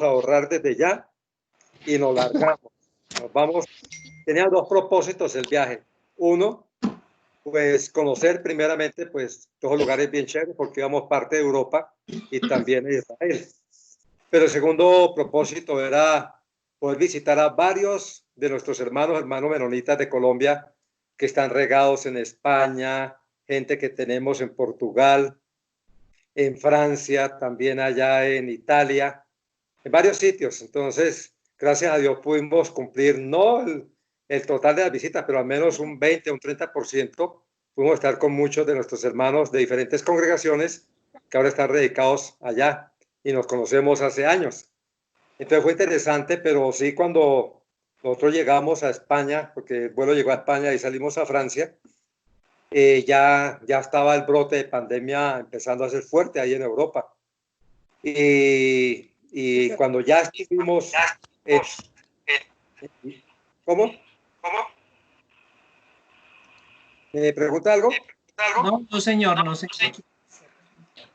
a ahorrar desde ya y nos largamos. Nos vamos. Tenía dos propósitos el viaje. Uno, pues conocer primeramente pues todos los lugares bien chéveres porque íbamos parte de Europa y también de Israel. Pero el segundo propósito era poder visitar a varios de nuestros hermanos menonitas de Colombia que están regados en España, gente que tenemos en Portugal, en Francia, también allá en Italia, en varios sitios. Entonces, gracias a Dios pudimos cumplir, no el total de las visitas, pero al menos un 20 o un 30%. Pudimos estar con muchos de nuestros hermanos de diferentes congregaciones que ahora están dedicados allá y nos conocemos hace años. Entonces fue interesante, pero sí cuando nosotros llegamos a España, porque el vuelo llegó a España y salimos a Francia, ya estaba el brote de pandemia empezando a ser fuerte ahí en Europa. Y cuando ya estuvimos, ¿cómo? ¿Me pregunta algo? No, no señor, no señor.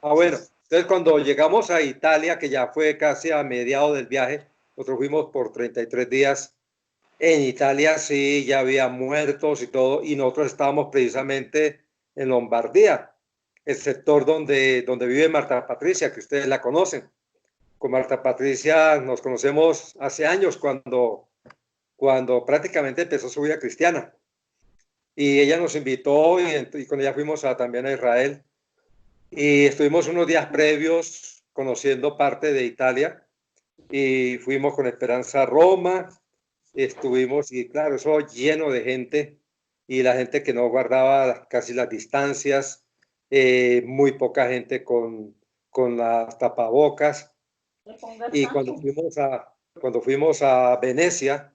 Ah, bueno, entonces cuando llegamos a Italia, que ya fue casi a mediados del viaje, nosotros fuimos por 33 días. En Italia sí, ya había muertos y todo, y nosotros estábamos precisamente en Lombardía, el sector donde vive Marta Patricia, que ustedes la conocen. Con Marta Patricia nos conocemos hace años cuando prácticamente empezó su vida cristiana. Y ella nos invitó y con ella fuimos también a Israel. Y estuvimos unos días previos conociendo parte de Italia y fuimos con Esperanza a Roma. Estuvimos, y claro, eso lleno de gente y la gente que no guardaba casi las distancias, muy poca gente con las tapabocas. Y cuando fuimos a Venecia,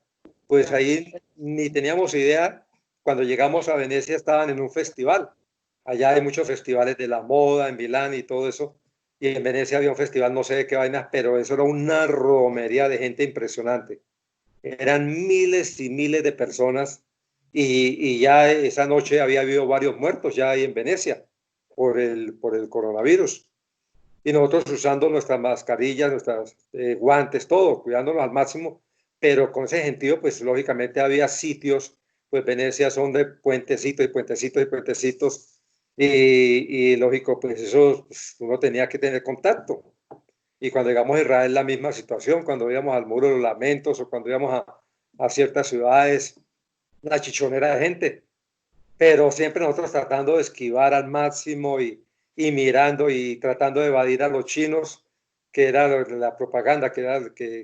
pues ahí ni teníamos idea. Cuando llegamos a Venecia estaban en un festival. Allá hay muchos festivales de la moda en Milán y todo eso. Y en Venecia había un festival, no sé de qué vainas, pero eso era una romería de gente impresionante. Eran miles y miles de personas y ya esa noche había habido varios muertos ya ahí en Venecia por el coronavirus. Y nosotros usando nuestras mascarillas, nuestros guantes, todo, cuidándonos al máximo, pero con ese sentido, pues lógicamente había sitios, pues Venecia son de puentecitos y puentecitos y puentecitos, y lógico, pues eso pues, uno tenía que tener contacto. Y cuando llegamos a Israel, la misma situación, cuando íbamos al Muro de los Lamentos o cuando íbamos a ciertas ciudades, la chichonera de gente, pero siempre nosotros tratando de esquivar al máximo y mirando y tratando de evadir a los chinos, que era la propaganda, que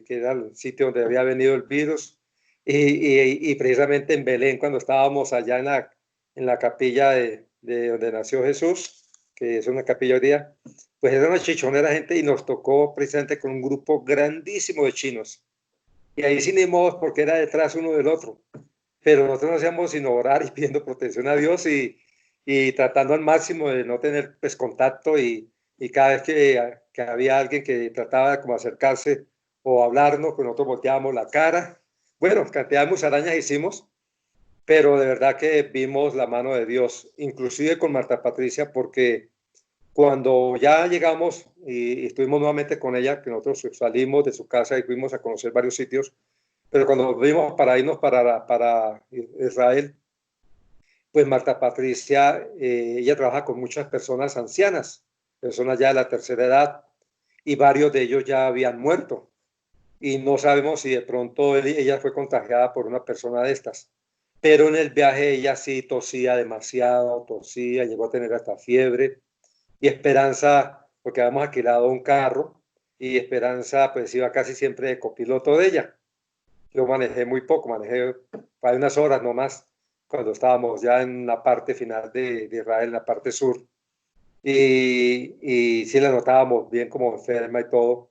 era el sitio donde había venido el virus. Y precisamente en Belén, cuando estábamos allá en la capilla de donde nació Jesús, que es una capilla hoy día, pues era una chichonera gente y nos tocó precisamente con un grupo grandísimo de chinos. Y ahí sí ni modo porque era detrás uno del otro, pero nosotros no hacíamos sino orar y pidiendo protección a Dios y tratando al máximo de no tener pues contacto y cada vez que había alguien que trataba de como acercarse o hablarnos, pues nosotros volteábamos la cara. Bueno, cantidad de musarañas hicimos, pero de verdad que vimos la mano de Dios, inclusive con Marta Patricia, porque cuando ya llegamos y estuvimos nuevamente con ella, que nosotros salimos de su casa y fuimos a conocer varios sitios, pero cuando vimos para irnos para Israel, pues Marta Patricia, ella trabaja con muchas personas ancianas, personas ya de la tercera edad, y varios de ellos ya habían muerto. Y no sabemos si de pronto ella fue contagiada por una persona de estas. Pero en el viaje ella sí tosía demasiado, tosía, llegó a tener hasta fiebre. Y Esperanza, porque habíamos alquilado un carro, y Esperanza pues iba casi siempre de copiloto de ella. Yo manejé muy poco, manejé para unas horas nomás, cuando estábamos ya en la parte final de Israel, en la parte sur. Y sí la notábamos bien como enferma y todo.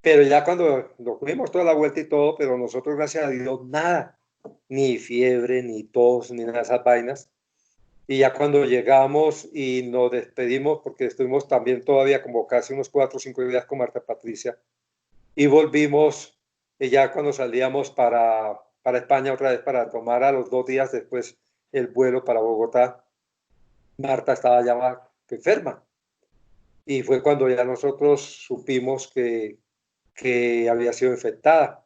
Pero ya cuando nos fuimos toda la vuelta y todo, pero nosotros, gracias a Dios, nada, ni fiebre, ni tos, ni nada de esas vainas. Y ya cuando llegamos y nos despedimos, porque estuvimos también todavía como casi unos 4 o 5 días con Marta Patricia, y volvimos, y ya cuando salíamos para España otra vez para tomar a los 2 días después el vuelo para Bogotá, Marta estaba ya enferma. Y fue cuando ya nosotros supimos que había sido infectada.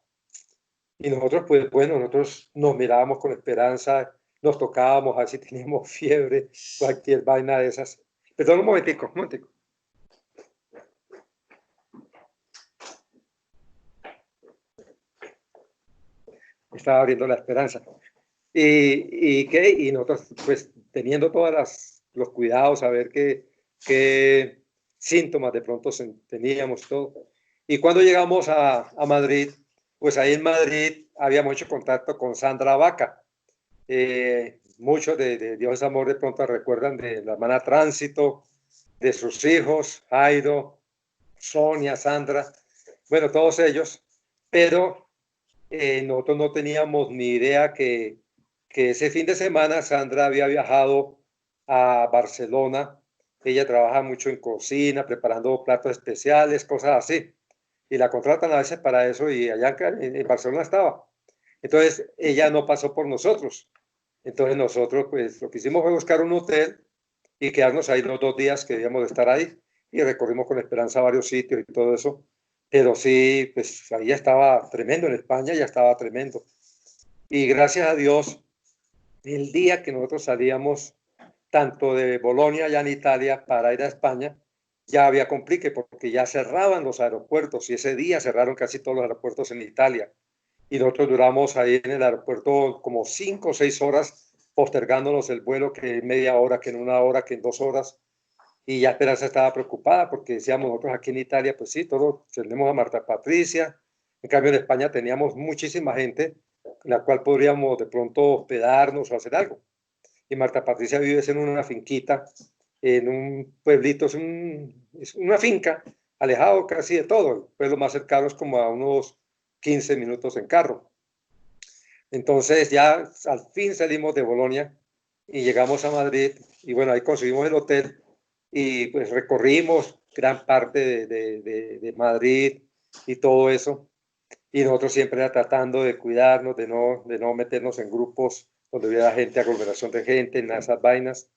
Y nosotros, pues bueno, nosotros nos mirábamos con esperanza, nos tocábamos a ver si teníamos fiebre, cualquier vaina de esas. Perdón, un momentico, un momentico. Estaba abriendo la esperanza. Y nosotros, pues, teniendo todos los cuidados, a ver qué síntomas de pronto teníamos todo. Y cuando llegamos a Madrid, pues ahí en Madrid habíamos hecho contacto con Sandra Vaca. Muchos de Dios es Amor de pronto recuerdan de la hermana Tránsito, de sus hijos, Jairo, Sonia, Sandra, bueno, todos ellos, pero nosotros no teníamos ni idea que ese fin de semana Sandra había viajado a Barcelona. Ella trabaja mucho en cocina, preparando platos especiales, cosas así. Y la contratan a veces para eso y allá en Barcelona estaba. Entonces ella no pasó por nosotros. Entonces nosotros pues lo que hicimos fue buscar un hotel y quedarnos ahí los 2 días que debíamos de estar ahí. Y recorrimos con esperanza varios sitios y todo eso. Pero sí, pues ahí ya estaba tremendo, en España ya estaba tremendo. Y gracias a Dios, el día que nosotros salíamos tanto de Bolonia, ya en Italia, para ir a España, ya había complique porque ya cerraban los aeropuertos y ese día cerraron casi todos los aeropuertos en Italia. Y nosotros duramos ahí en el aeropuerto como 5 o 6 horas postergándonos el vuelo, que en media hora, que en 1 hora, que en 2 horas. Y ya Esperanza estaba preocupada porque decíamos nosotros aquí en Italia, pues sí, todos tenemos a Marta Patricia. En cambio en España teníamos muchísima gente la cual podríamos de pronto hospedarnos o hacer algo. Y Marta Patricia vive en una finquita, en un pueblito, es una finca, alejado casi de todo. El pueblo más cercano es como a unos 15 minutos en carro. Entonces ya al fin salimos de Bolonia y llegamos a Madrid y bueno, ahí conseguimos el hotel y pues recorrimos gran parte de Madrid y todo eso. Y nosotros siempre tratando de cuidarnos, de no meternos en grupos donde hubiera gente, aglomeración de gente, en esas vainas.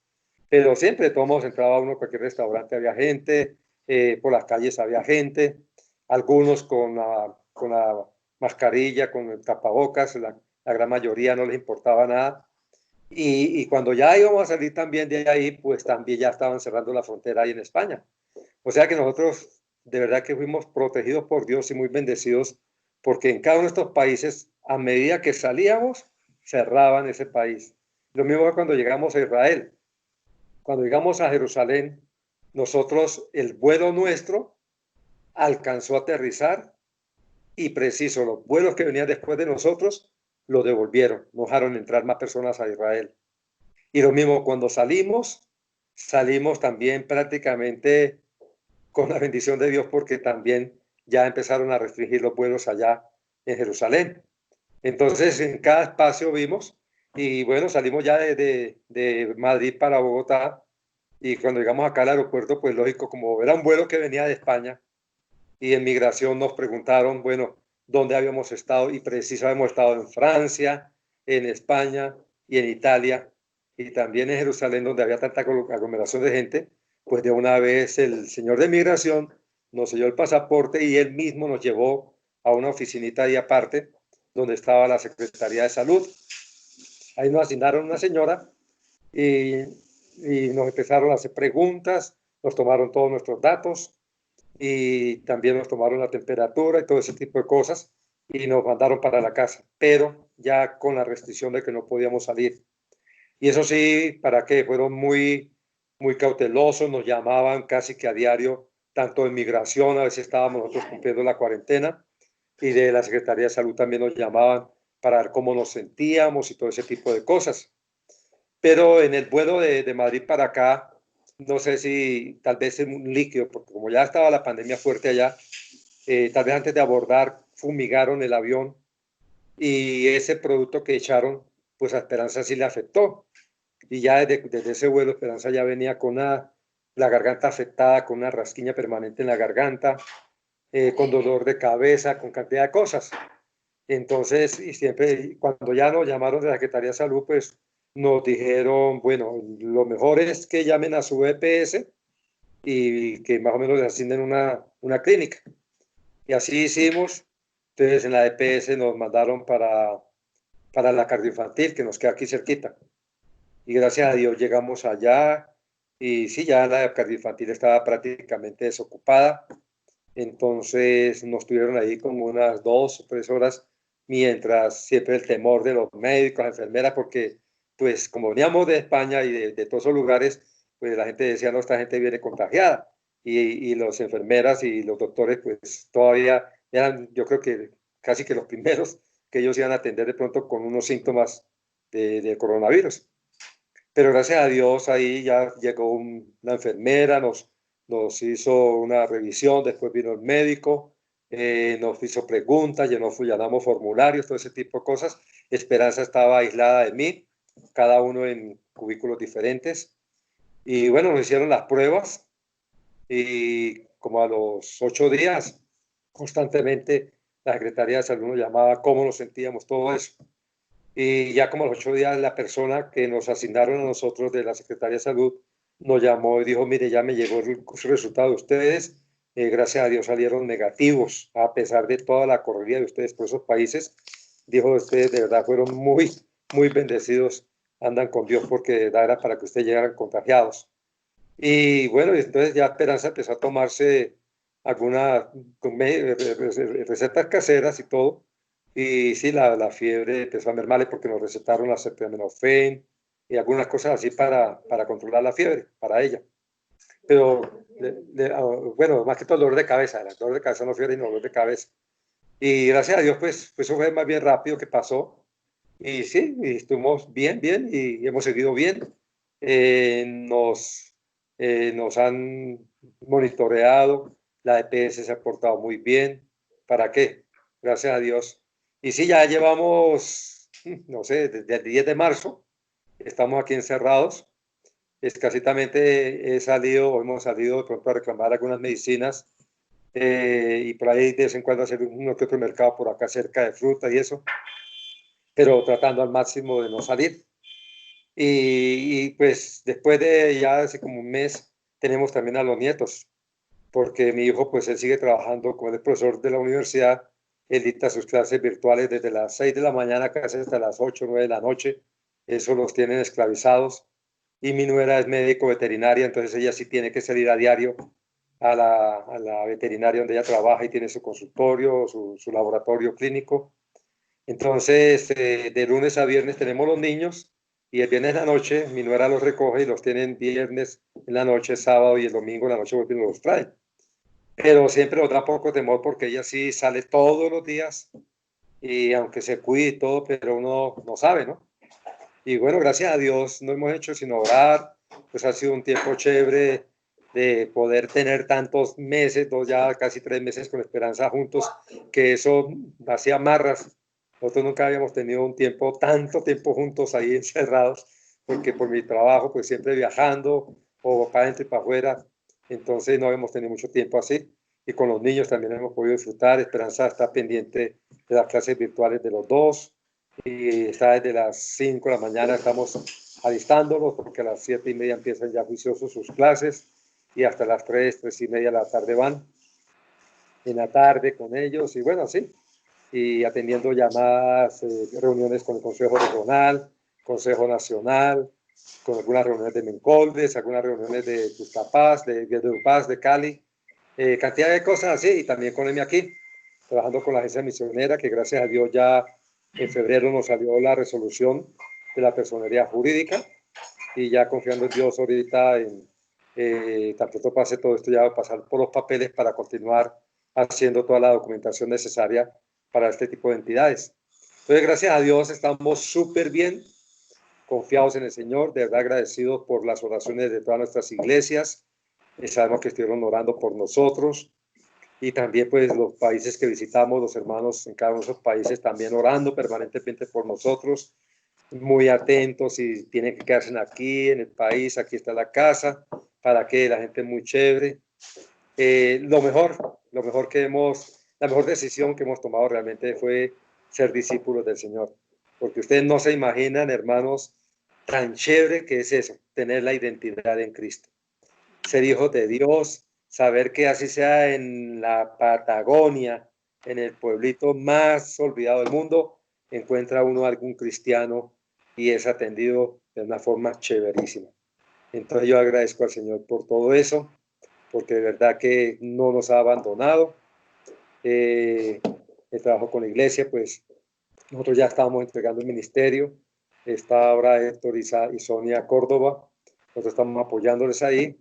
Pero siempre, de todos modos, entraba uno a cualquier restaurante, había gente, por las calles había gente, algunos con la mascarilla, con el tapabocas, la gran mayoría no les importaba nada. Y cuando ya íbamos a salir también de ahí, pues también ya estaban cerrando la frontera ahí en España. O sea que nosotros de verdad que fuimos protegidos por Dios y muy bendecidos, porque en cada uno de estos países, a medida que salíamos, cerraban ese país. Lo mismo que cuando llegamos a Israel. Cuando llegamos a Jerusalén, nosotros, el vuelo nuestro alcanzó a aterrizar y preciso, los vuelos que venían después de nosotros lo devolvieron, no dejaron entrar más personas a Israel. Y lo mismo cuando salimos también prácticamente con la bendición de Dios porque también ya empezaron a restringir los vuelos allá en Jerusalén. Entonces, en cada espacio vimos y bueno, salimos ya de Madrid para Bogotá y cuando llegamos acá al aeropuerto, pues lógico, como era un vuelo que venía de España y en migración nos preguntaron, bueno, dónde habíamos estado y preciso habíamos estado en Francia, en España y en Italia y también en Jerusalén donde había tanta aglomeración de gente, pues de una vez el señor de migración nos selló el pasaporte y él mismo nos llevó a una oficinita ahí aparte donde estaba la Secretaría de Salud. Ahí nos asignaron una señora y, y nos empezaron a hacer preguntas, nos tomaron todos nuestros datos y también nos tomaron la temperatura y todo ese tipo de cosas y nos mandaron para la casa, pero ya con la restricción de que no podíamos salir. Y eso sí, para que fueron muy cautelosos, nos llamaban casi que a diario, tanto de migración, a veces estábamos nosotros cumpliendo la cuarentena, y de la Secretaría de Salud también nos llamaban para ver cómo nos sentíamos y todo ese tipo de cosas. Pero en el vuelo de Madrid para acá, no sé si tal vez en un líquido, porque como ya estaba la pandemia fuerte allá, tal vez antes de abordar fumigaron el avión y ese producto que echaron, pues a Esperanza sí le afectó. Y ya desde ese vuelo Esperanza ya venía con la garganta afectada, con una rasquiña permanente en la garganta, con dolor de cabeza, con cantidad de cosas. Entonces, y siempre, cuando ya nos llamaron de la Secretaría de Salud, pues nos dijeron, bueno, lo mejor es que llamen a su EPS y que más o menos les asignen una clínica. Y así hicimos. Entonces en la EPS nos mandaron para la cardioinfantil, que nos queda aquí cerquita. Y gracias a Dios llegamos allá y sí, ya la cardioinfantil estaba prácticamente desocupada. Entonces nos tuvieron ahí como unas 2 o 3 horas, mientras siempre el temor de los médicos, enfermeras, porque pues como veníamos de España y de todos esos lugares, pues la gente decía, no, esta gente viene contagiada. Y los enfermeras y los doctores pues todavía eran, yo creo que casi que los primeros que ellos iban a atender de pronto con unos síntomas de coronavirus. Pero gracias a Dios ahí ya llegó una enfermera, nos hizo una revisión, después vino el médico, nos hizo preguntas, llenamos formularios, todo ese tipo de cosas. Esperanza estaba aislada de mí, cada uno en cubículos diferentes. Y bueno, nos hicieron las pruebas y como a los 8 días, constantemente la Secretaría de Salud nos llamaba cómo nos sentíamos, todo eso. Y ya como a los 8 días, la persona que nos asignaron a nosotros de la Secretaría de Salud nos llamó y dijo, mire, ya me llegó el resultado de ustedes. Gracias a Dios salieron negativos, a pesar de toda la correría de ustedes por esos países. Dijo, ustedes de verdad fueron muy, muy bendecidos, andan con Dios porque de verdad era para que ustedes llegaran contagiados. Y bueno, entonces ya Esperanza empezó a tomarse algunas recetas caseras y todo. Y sí, la fiebre empezó a mermarle porque nos recetaron acetaminofén y algunas cosas así para controlar la fiebre, para ella. Pero, bueno, más que todo el dolor de cabeza, el dolor de cabeza no fiebre, sino dolor de cabeza. Y gracias a Dios, pues eso fue más bien rápido que pasó. Y sí, y estuvimos bien, bien, y hemos seguido bien. Nos han monitoreado, la EPS se ha portado muy bien. ¿Para qué? Gracias a Dios. Y sí, ya llevamos, no sé, desde el 10 de marzo, estamos aquí encerrados. Escasitamente hemos salido de pronto a reclamar algunas medicinas y por ahí de vez en cuando hacer uno que otro mercado por acá cerca de fruta y eso, pero tratando al máximo de no salir. Pues después de ya hace como un mes tenemos también a los nietos, porque mi hijo pues él sigue trabajando como el profesor de la universidad, él dicta sus clases virtuales desde las 6 de la mañana casi hasta las 8 o 9 de la noche, eso los tienen esclavizados, y mi nuera es médico veterinaria, entonces ella sí tiene que salir a diario a la veterinaria donde ella trabaja y tiene su consultorio, su laboratorio clínico. Entonces, de lunes a viernes tenemos los niños y el viernes en la noche mi nuera los recoge y los tienen viernes en la noche, sábado y el domingo en la noche vuelven y los traen. Pero siempre nos da poco temor porque ella sí sale todos los días y aunque se cuide y todo, pero uno no sabe, ¿no? Y bueno, gracias a Dios no hemos hecho sino orar, pues ha sido un tiempo chévere de poder tener tantos meses, ya casi 3 meses con Esperanza juntos, que eso hacía marras. Nosotros nunca habíamos tenido tanto tiempo juntos ahí encerrados, porque por mi trabajo, pues siempre viajando, o para adentro y para afuera, entonces no habíamos tenido mucho tiempo así. Y con los niños también hemos podido disfrutar. Esperanza está pendiente de las clases virtuales de los dos y está desde las 5 de la mañana, estamos alistándolos porque a las 7:30 empiezan ya juiciosos sus clases y hasta las 3:30 de la tarde van en la tarde con ellos y bueno, sí, y atendiendo llamadas, reuniones con el Consejo Regional, Consejo Nacional, con algunas reuniones de Mencoldes, algunas reuniones de Tustapaz, de Upaz, de Cali, cantidad de cosas así y también con EMI aquí, trabajando con la agencia misionera que gracias a Dios ya en febrero nos salió la resolución de la personería jurídica y ya confiando en Dios ahorita, tan pronto pase todo esto, ya va a pasar por los papeles para continuar haciendo toda la documentación necesaria para este tipo de entidades. Entonces, gracias a Dios, estamos súper bien, confiados en el Señor, de verdad agradecidos por las oraciones de todas nuestras iglesias. Sabemos que estuvieron orando por nosotros y también pues los países que visitamos, los hermanos en cada uno de esos países también orando permanentemente por nosotros, muy atentos y tienen que quedarse aquí en el país, aquí está la casa, para que la gente es muy chévere. La mejor decisión que hemos tomado realmente fue ser discípulos del Señor, porque ustedes no se imaginan, hermanos, tan chévere que es eso, tener la identidad en Cristo, ser hijos de Dios, saber que así sea en la Patagonia, en el pueblito más olvidado del mundo, encuentra uno algún cristiano y es atendido de una forma chéverísima. Entonces yo agradezco al Señor por todo eso, porque de verdad que no nos ha abandonado. El trabajo con la iglesia, pues nosotros ya estábamos entregando el ministerio. Está ahora Héctor y Sonia Córdoba. Nosotros estamos apoyándoles ahí,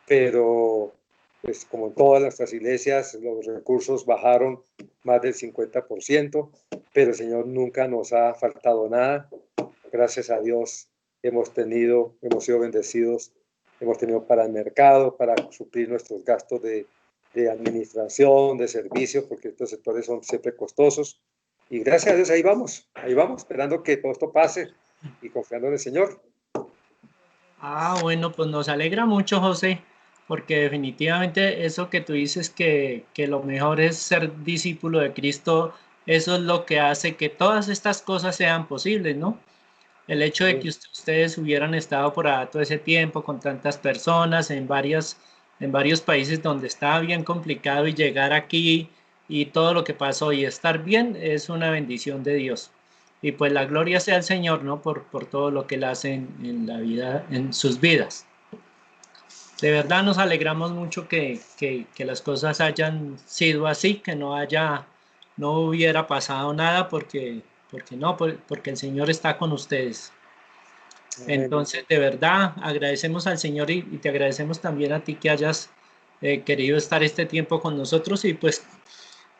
pero pues como en todas nuestras iglesias, los recursos bajaron más del 50%, pero el Señor nunca nos ha faltado nada. Gracias a Dios hemos sido bendecidos, hemos tenido para el mercado, para suplir nuestros gastos de administración, de servicio, porque estos sectores son siempre costosos. Y gracias a Dios ahí vamos, esperando que todo esto pase y confiando en el Señor. Ah, bueno, pues nos alegra mucho, José, porque definitivamente eso que tú dices que lo mejor es ser discípulo de Cristo, eso es lo que hace que todas estas cosas sean posibles, ¿no? El hecho de que ustedes hubieran estado por allá todo ese tiempo con tantas personas en varios países donde estaba bien complicado y llegar aquí y todo lo que pasó y estar bien es una bendición de Dios. Y pues la gloria sea al Señor, ¿no? Por todo lo que Él hace en la vida, en sus vidas. De verdad nos alegramos mucho que las cosas hayan sido así, que no hubiera pasado nada porque el Señor está con ustedes. Entonces, de verdad, agradecemos al Señor y te agradecemos también a ti que hayas querido estar este tiempo con nosotros y pues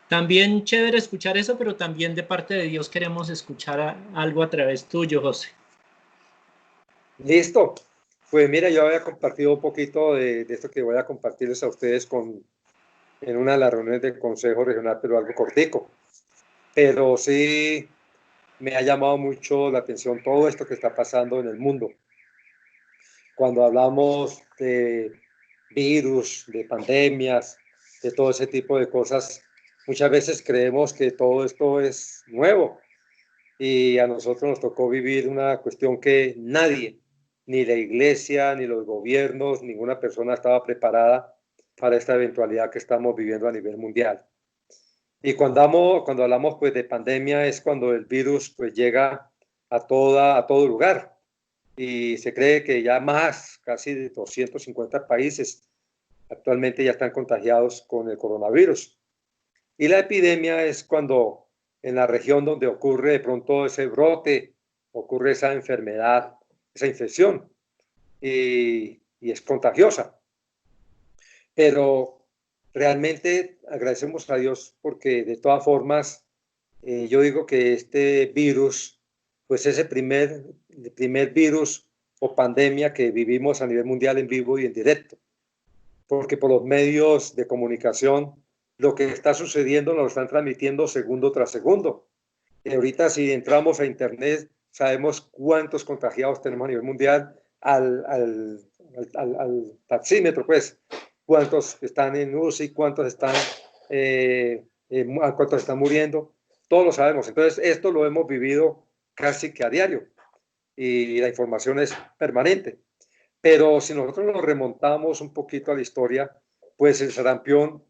también chévere escuchar eso, pero también de parte de Dios queremos escuchar algo a través tuyo, José. Listo. Pues mira, yo había compartido un poquito de esto que voy a compartirles a ustedes en una de las reuniones del Consejo Regional, pero algo cortico. Pero sí me ha llamado mucho la atención todo esto que está pasando en el mundo. Cuando hablamos de virus, de pandemias, de todo ese tipo de cosas, muchas veces creemos que todo esto es nuevo y a nosotros nos tocó vivir una cuestión que nadie, ni la iglesia, ni los gobiernos, ninguna persona estaba preparada para esta eventualidad que estamos viviendo a nivel mundial. Y cuando hablamos pues de pandemia es cuando el virus pues llega a todo lugar y se cree que ya más, casi de 250 países actualmente ya están contagiados con el coronavirus. Y la epidemia es cuando en la región donde ocurre de pronto ese brote, ocurre esa enfermedad, esa infección y es contagiosa. Pero realmente agradecemos a Dios porque de todas formas yo digo que este virus, pues es el primer virus o pandemia que vivimos a nivel mundial en vivo y en directo, porque por los medios de comunicación lo que está sucediendo nos lo están transmitiendo segundo tras segundo. Y ahorita si entramos a internet sabemos cuántos contagiados tenemos a nivel mundial al taxímetro, pues, cuántos están en UCI, cuántos están muriendo, todos lo sabemos. Entonces, esto lo hemos vivido casi que a diario y la información es permanente. Pero si nosotros nos remontamos un poquito a la historia, pues el sarampión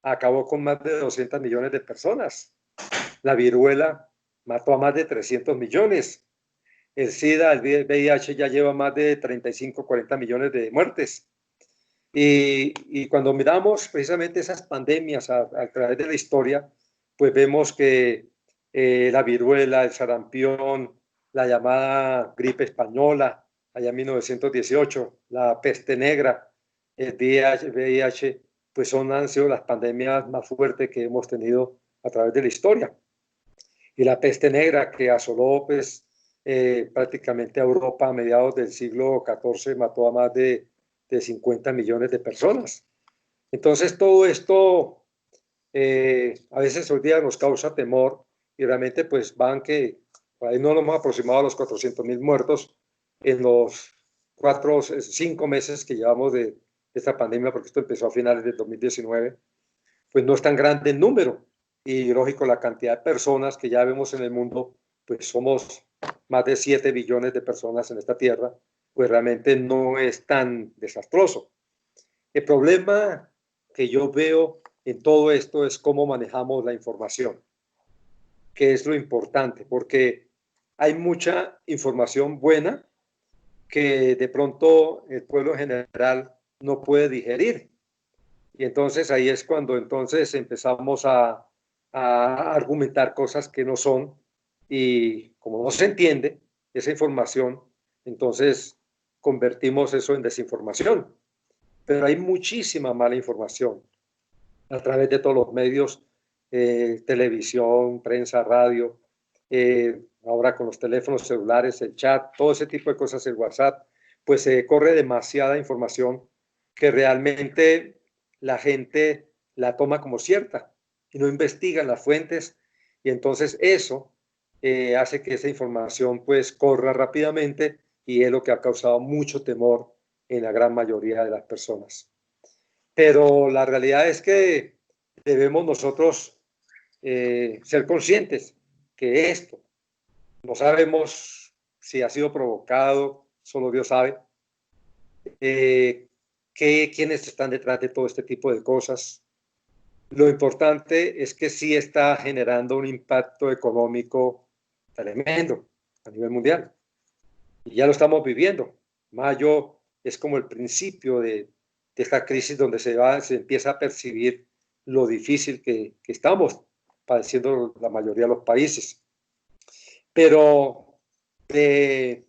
acabó con más de 200 millones de personas. La viruela mató a más de 300 millones. El SIDA, el VIH ya lleva más de 35, 40 millones de muertes. Y cuando miramos precisamente esas pandemias a través de la historia, pues vemos que la viruela, el sarampión, la llamada gripe española, allá en 1918, la peste negra, el VIH, pues han sido las pandemias más fuertes que hemos tenido a través de la historia. Y la peste negra que asoló pues, prácticamente a Europa a mediados del siglo XIV mató a más de 50 millones de personas. Entonces todo esto a veces hoy día nos causa temor y realmente pues van que por ahí no nos hemos aproximado a los 400.000 muertos en los 5 meses que llevamos de esta pandemia, porque esto empezó a finales del 2019, pues no es tan grande el número y lógico la cantidad de personas que ya vemos en el mundo, pues somos más de 7 billones de personas en esta tierra, pues realmente no es tan desastroso. El problema que yo veo en todo esto es cómo manejamos la información, que es lo importante, porque hay mucha información buena que de pronto el pueblo en general no puede digerir. Y entonces ahí es cuando entonces empezamos a argumentar cosas que no son, y como no se entiende esa información, entonces convertimos eso en desinformación. Pero hay muchísima mala información a través de todos los medios, televisión, prensa, radio, ahora con los teléfonos celulares, el chat, todo ese tipo de cosas, el WhatsApp, pues se corre demasiada información que realmente la gente la toma como cierta y no investigan las fuentes, y entonces eso hace que esa información pues corra rápidamente, y es lo que ha causado mucho temor en la gran mayoría de las personas. Pero la realidad es que debemos nosotros ser conscientes que esto no sabemos si ha sido provocado, solo Dios sabe, quiénes están detrás de todo este tipo de cosas. Lo importante es que sí está generando un impacto económico tremendo a nivel mundial. Y ya lo estamos viviendo. Mayo es como el principio de esta crisis, donde se empieza a percibir lo difícil que estamos padeciendo la mayoría de los países. Pero de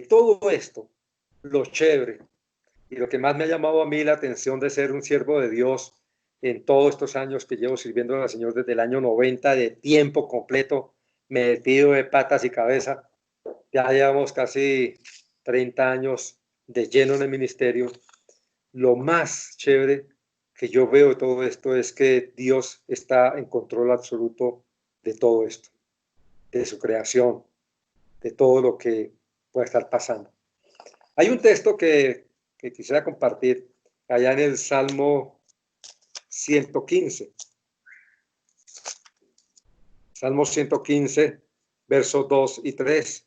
todo esto, lo chévere y lo que más me ha llamado a mí la atención de ser un siervo de Dios en todos estos años que llevo sirviendo al Señor, desde el año 90, de tiempo completo, metido de patas y cabeza, ya llevamos casi 30 años de lleno en el ministerio. Lo más chévere que yo veo de todo esto es que Dios está en control absoluto de todo esto, de su creación, de todo lo que pueda estar pasando. Hay un texto que quisiera compartir allá en el Salmo 115. Salmo 115, versos 2 y 3.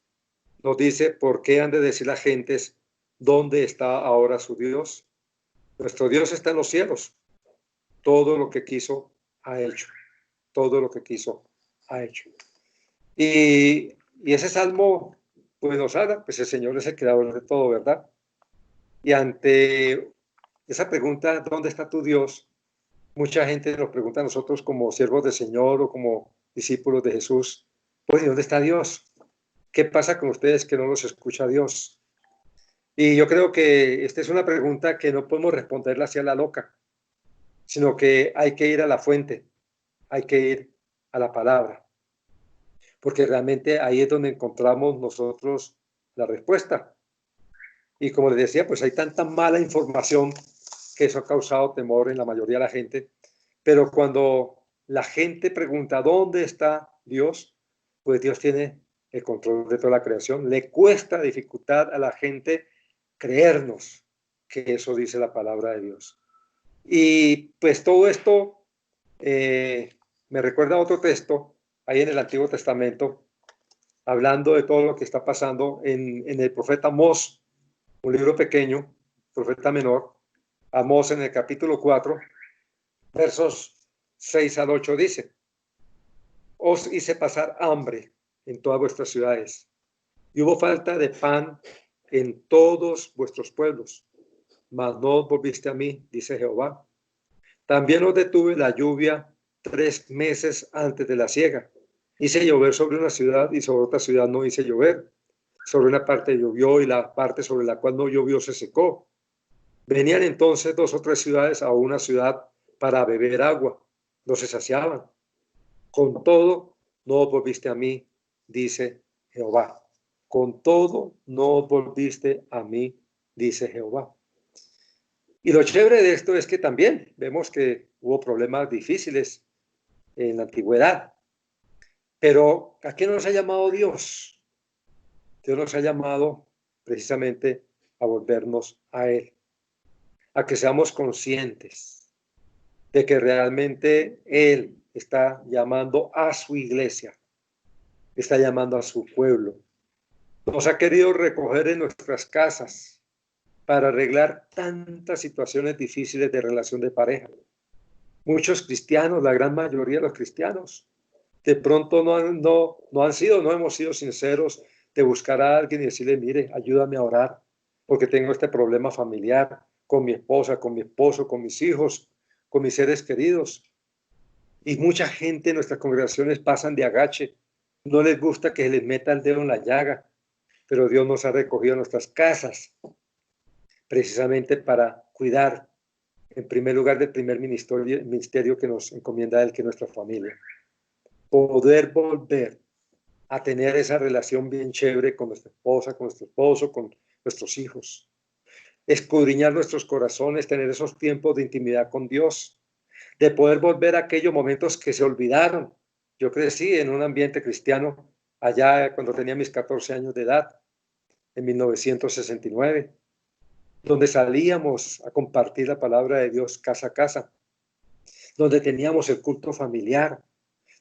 Nos dice: ¿por qué han de decir las gentes, dónde está ahora su Dios? Nuestro Dios está en los cielos. Todo lo que quiso ha hecho. Todo lo que quiso ha hecho. Y ese salmo pues nos habla, pues el Señor es el creador de todo, ¿verdad? Y ante esa pregunta, ¿dónde está tu Dios?, mucha gente nos pregunta a nosotros como siervos del Señor o como discípulos de Jesús, pues, ¿dónde está Dios? ¿Qué pasa con ustedes que no los escucha Dios? Y yo creo que esta es una pregunta que no podemos responderla hacia la loca, sino que hay que ir a la fuente, hay que ir a la palabra, porque realmente ahí es donde encontramos nosotros la respuesta. Y como les decía, pues hay tanta mala información que eso ha causado temor en la mayoría de la gente. Pero cuando la gente pregunta ¿dónde está Dios?, pues Dios tiene el control de toda la creación. Le cuesta dificultad a la gente creernos que eso dice la palabra de Dios. Y pues todo esto me recuerda a otro texto ahí en el Antiguo Testamento, hablando de todo lo que está pasando en el profeta Amós, un libro pequeño, profeta menor. Amós, en el capítulo 4, versos 6 al 8, dice: os hice pasar hambre en todas vuestras ciudades, y hubo falta de pan en todos vuestros pueblos, mas no os volviste a mí, dice Jehová. También os detuve la lluvia 3 meses antes de la siega. Hice llover sobre una ciudad, y sobre otra ciudad no hice llover. Sobre una parte llovió, y la parte sobre la cual no llovió se secó. Venían entonces 2 o 3 ciudades a una ciudad para beber agua, no se saciaban. Con todo, no os volviste a mí, dice Jehová. Con todo, no os volviste a mí, dice Jehová. Y lo chévere de esto es que también vemos que hubo problemas difíciles en la antigüedad. Pero ¿a qué nos ha llamado Dios? Dios nos ha llamado precisamente a volvernos a Él, a que seamos conscientes de que realmente Él está llamando a su iglesia, está llamando a su pueblo. Nos ha querido recoger en nuestras casas, para arreglar tantas situaciones difíciles de relación de pareja. Muchos cristianos, la gran mayoría de los cristianos, de pronto no hemos sido sinceros de buscar a alguien y decirle, mire, ayúdame a orar, porque tengo este problema familiar con mi esposa, con mi esposo, con mis hijos, con mis seres queridos. Y mucha gente en nuestras congregaciones pasan de agache, no les gusta que se les meta el dedo en la llaga, pero Dios nos ha recogido en nuestras casas precisamente para cuidar, en primer lugar, del primer ministerio que nos encomienda Él, que es nuestra familia. Poder volver a tener esa relación bien chévere con nuestra esposa, con nuestro esposo, con nuestros hijos. Escudriñar nuestros corazones, tener esos tiempos de intimidad con Dios, de poder volver a aquellos momentos que se olvidaron. Yo crecí en un ambiente cristiano allá cuando tenía mis 14 años de edad, en 1969, donde salíamos a compartir la palabra de Dios casa a casa, donde teníamos el culto familiar,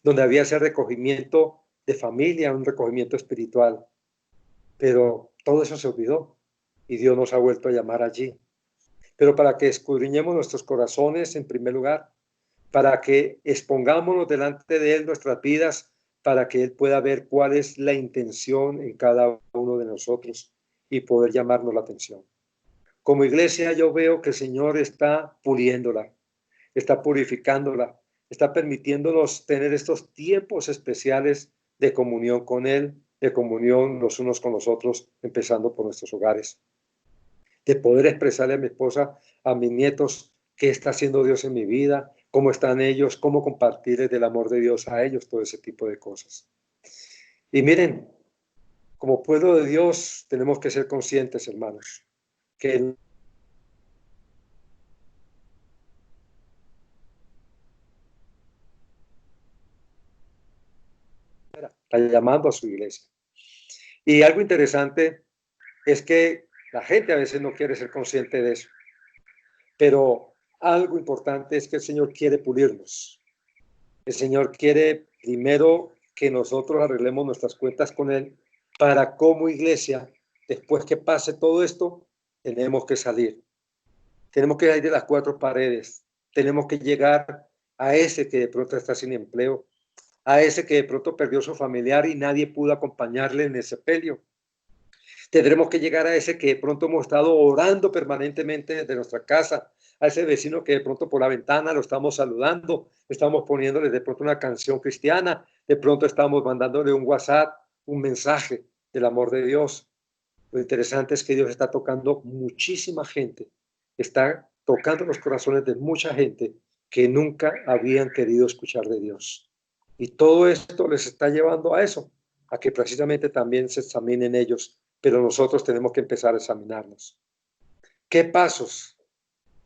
donde había ese recogimiento de familia, un recogimiento espiritual. Pero todo eso se olvidó y Dios nos ha vuelto a llamar allí. Pero para que escudriñemos nuestros corazones en primer lugar, para que expongámonos delante de Él nuestras vidas, para que Él pueda ver cuál es la intención en cada uno de nosotros y poder llamarnos la atención. Como iglesia yo veo que el Señor está puliéndola, está purificándola, está permitiéndonos tener estos tiempos especiales de comunión con Él, de comunión los unos con los otros, empezando por nuestros hogares. De poder expresarle a mi esposa, a mis nietos, qué está haciendo Dios en mi vida, cómo están ellos, cómo compartirles del amor de Dios a ellos, todo ese tipo de cosas. Y miren, como pueblo de Dios tenemos que ser conscientes, hermanos, que está llamando a su iglesia. Y algo interesante es que la gente a veces no quiere ser consciente de eso, pero algo importante es que el Señor quiere pulirnos. El Señor quiere primero que nosotros arreglemos nuestras cuentas con Él para como iglesia, después que pase todo esto, tenemos que salir. Tenemos que salir de las cuatro paredes. Tenemos que llegar a ese que de pronto está sin empleo, a ese que de pronto perdió su familiar y nadie pudo acompañarle en ese sepelio. Tendremos que llegar a ese que de pronto hemos estado orando permanentemente desde nuestra casa, a ese vecino que de pronto por la ventana lo estamos saludando, estamos poniéndole de pronto una canción cristiana, de pronto estamos mandándole un WhatsApp, un mensaje del amor de Dios. Lo interesante es que Dios está tocando muchísima gente, está tocando los corazones de mucha gente que nunca habían querido escuchar de Dios. Y todo esto les está llevando a eso, a que precisamente también se examinen ellos, pero nosotros tenemos que empezar a examinarnos. ¿Qué pasos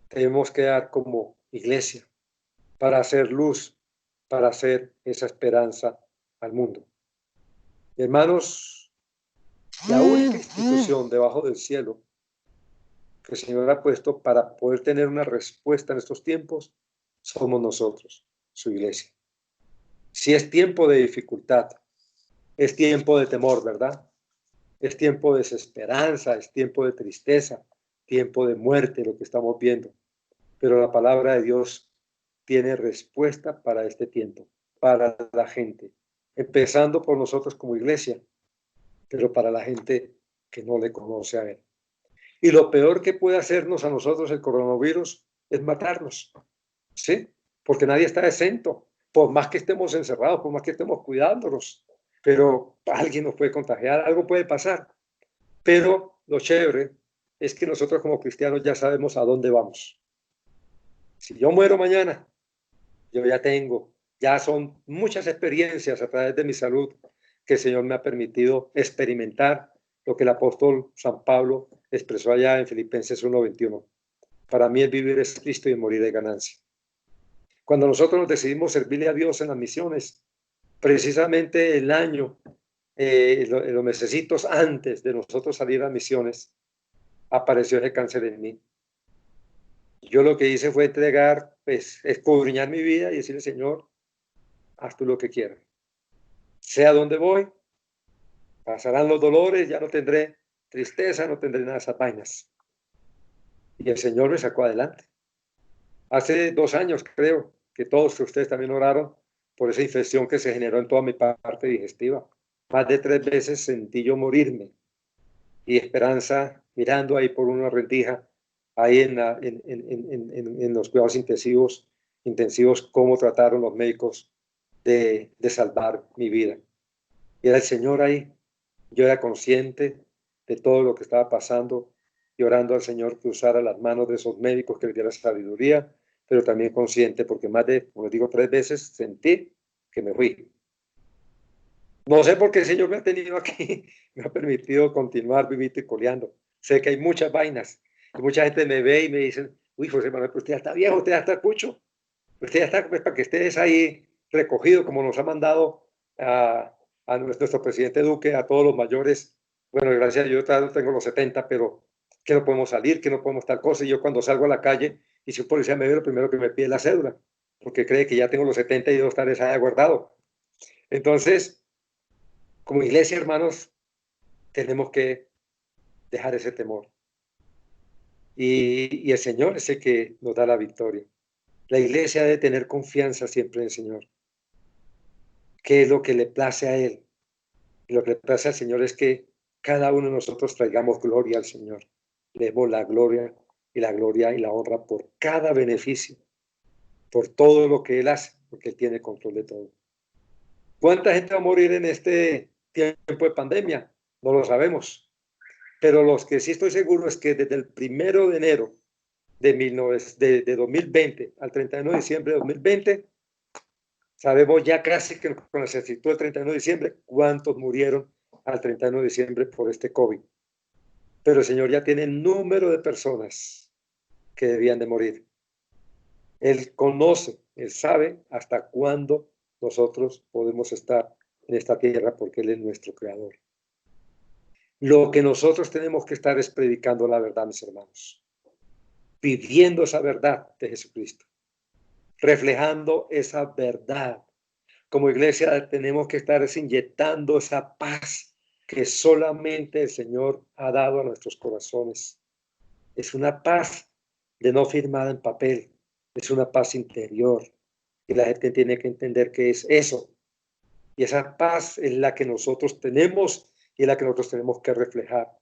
tenemos que dar como iglesia para hacer luz, para hacer esa esperanza al mundo? Hermanos, la única institución debajo del cielo que el Señor ha puesto para poder tener una respuesta en estos tiempos somos nosotros, su iglesia. Si es tiempo de dificultad, es tiempo de temor, ¿verdad? Es tiempo de desesperanza, es tiempo de tristeza, tiempo de muerte, lo que estamos viendo. Pero la palabra de Dios tiene respuesta para este tiempo, para la gente, empezando por nosotros como iglesia, pero para la gente que no le conoce a Él. Y lo peor que puede hacernos a nosotros el coronavirus es matarnos, ¿sí? Porque nadie está exento, por más que estemos encerrados, por más que estemos cuidándonos, pero alguien nos puede contagiar, algo puede pasar. Pero lo chévere es que nosotros como cristianos ya sabemos a dónde vamos. Si yo muero mañana, yo ya son muchas experiencias a través de mi salud que el Señor me ha permitido experimentar lo que el apóstol San Pablo expresó allá en Filipenses 1:21. Para mí el vivir es Cristo y el morir es ganancia. Cuando nosotros nos decidimos servirle a Dios en las misiones, precisamente el año, los mesecitos antes de nosotros salir a misiones, apareció ese cáncer en mí. Yo lo que hice fue entregar, pues, escudriñar mi vida y decirle, Señor, haz tú lo que quieras. Sea donde voy, pasarán los dolores, ya no tendré tristeza, no tendré nada de esas vainas. y el Señor me sacó adelante. Hace 2 años, creo, que todos ustedes también oraron por esa infección que se generó en toda mi parte digestiva. Más de 3 veces sentí yo morirme, y Esperanza mirando ahí por una rendija, ahí en los cuidados intensivos, cómo trataron los médicos de salvar mi vida. Y era el Señor ahí. Yo era consciente de todo lo que estaba pasando, llorando al Señor que usara las manos de esos médicos, que les diera sabiduría, pero también consciente, porque más de, como les digo, 3 veces sentí que me fui. No sé por qué el Señor me ha tenido aquí, me ha permitido continuar vivito y coleando. Sé que hay muchas vainas, y mucha gente me ve y me dicen, uy, José Manuel, pues usted ya está viejo, usted ya está cucho, usted ya está, pues, para que estés ahí recogido, como nos ha mandado a nuestro presidente Duque, a todos los mayores. Bueno, gracias a Dios, yo tengo los 70, pero que no podemos salir, que no podemos tal cosa. Y yo cuando salgo a la calle y si un policía me ve, lo primero que me pide es la cédula, porque cree que ya tengo los 70 y debo estar esa guardado. Entonces, como iglesia, hermanos, tenemos que dejar ese temor. Y el Señor es el que nos da la victoria. La iglesia debe tener confianza siempre en el Señor. ¿Qué es lo que le place a Él? Y lo que le place al Señor es que cada uno de nosotros traigamos gloria al Señor. Le demos la gloria y la honra por cada beneficio, por todo lo que Él hace, porque Él tiene control de todo. ¿Cuánta gente va a morir en este tiempo de pandemia? No lo sabemos. Pero los que sí estoy seguro es que desde el 1 de enero de 2020 al 31 de diciembre de 2020, sabemos ya casi que con exactitud el 31 de diciembre cuántos murieron al 31 de diciembre por este COVID. Pero el Señor ya tiene el número de personas que debían de morir. Él conoce, Él sabe hasta cuándo nosotros podemos estar en esta tierra porque Él es nuestro creador. Lo que nosotros tenemos que estar es predicando la verdad, mis hermanos. Viviendo esa verdad de Jesucristo. Reflejando esa verdad. Como iglesia tenemos que estar inyectando esa paz que solamente el Señor ha dado a nuestros corazones. Es una paz de no firmada en papel, es una paz interior. Y la gente tiene que entender que es eso. Y esa paz es la que nosotros tenemos y es la que nosotros tenemos que reflejar.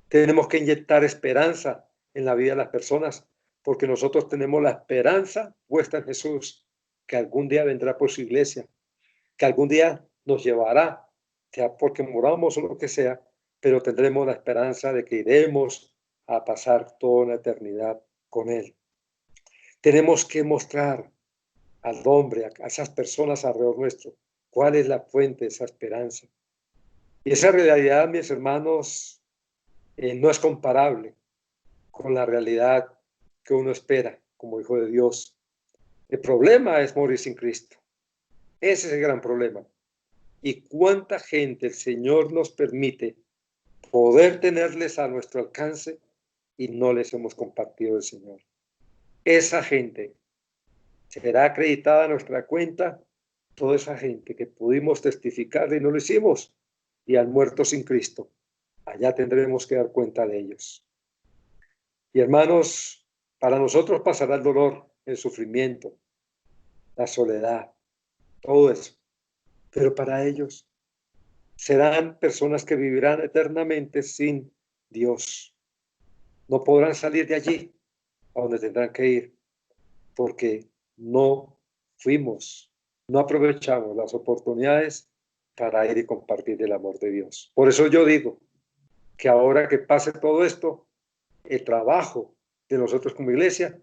Tenemos que inyectar esperanza en la vida de las personas, porque nosotros tenemos la esperanza puesta en Jesús, que algún día vendrá por su iglesia, que algún día nos llevará, sea porque moramos o lo que sea, pero tendremos la esperanza de que iremos a pasar toda la eternidad con Él. Tenemos que mostrar al hombre, a esas personas alrededor nuestro, cuál es la fuente de esa esperanza. Y esa realidad, mis hermanos, no es comparable con la realidad que uno espera como hijo de Dios. El problema es morir sin Cristo. Ese es el gran problema. Y cuánta gente el Señor nos permite poder tenerles a nuestro alcance y no les hemos compartido el Señor. Esa gente será acreditada a nuestra cuenta, toda esa gente que pudimos testificar y no lo hicimos, y han muerto sin Cristo. Allá tendremos que dar cuenta de ellos. Y hermanos, para nosotros pasará el dolor, el sufrimiento, la soledad, todo eso. Pero para ellos serán personas que vivirán eternamente sin Dios. No podrán salir de allí a donde tendrán que ir, porque no no aprovechamos las oportunidades para ir y compartir el amor de Dios. Por eso yo digo que ahora que pase todo esto, el trabajo de nosotros como iglesia